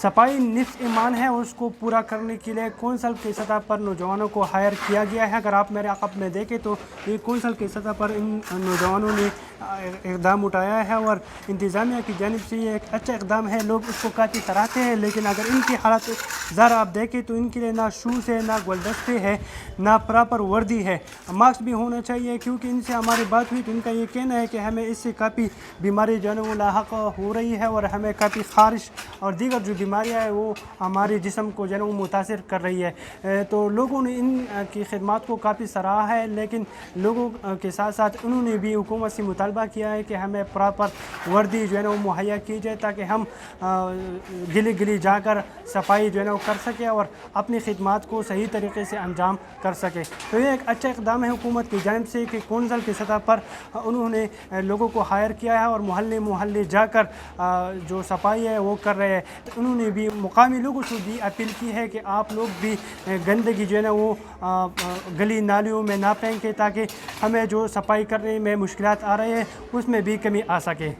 صفائی نصف ایمان ہے، اس کو پورا کرنے کے لیے کونسل کی سطح پر نوجوانوں کو ہائر کیا گیا ہے۔ اگر آپ میرے عقب میں دیکھیں تو یہ کونسل کی سطح پر ان نوجوانوں نے اقدام اٹھایا ہے اور انتظامیہ کی جانب سے یہ ایک اچھا اقدام ہے، لوگ اس کو کافی سراہتے ہیں۔ لیکن اگر ان کی حالت ذرا آپ دیکھیں تو ان کے لیے نہ شوز ہے، نہ گلدستے ہے، نہ پراپر وردی ہے۔ ماسک بھی ہونا چاہیے، کیونکہ ان سے ہماری بات ہوئی تو ان کا یہ کہنا ہے کہ ہمیں اس سے کافی بیماری جو ہے وہ لاحق ہو رہی ہے اور ہمیں کافی خارش اور دیگر جو بیماریاں ہیں وہ ہمارے جسم کو جو ہے وہ متاثر کر رہی ہے۔ تو لوگوں نے ان کی خدمات کو کافی سراہا ہے، لیکن لوگوں کے ساتھ ساتھ انہوں نے بھی حکومت سے مطالبہ کیا ہے کہ ہمیں پراپر وردی جو ہے وہ مہیا کی جائے تاکہ ہم گلی گلی جا کر صفائی جو ہے وہ کر سکیں اور اپنی خدمات کو صحیح طریقے سے انجام کر سکیں۔ تو یہ ایک اچھا اقدام ہے حکومت کی جانب سے کہ کونسل کی سطح پر انہوں نے لوگوں کو ہائر کیا ہے اور محلے محلے جا کر جو صفائی ہے وہ کر رہے ہیں۔ تو انہوں نے بھی مقامی لوگوں سے بھی اپیل کی ہے کہ آپ لوگ بھی گندگی جو ہے نا وہ گلی نالیوں میں نہ پھینکیں تاکہ ہمیں جو صفائی کرنے میں مشکلات آ رہے ہیں اس میں بھی کمی آ سکے۔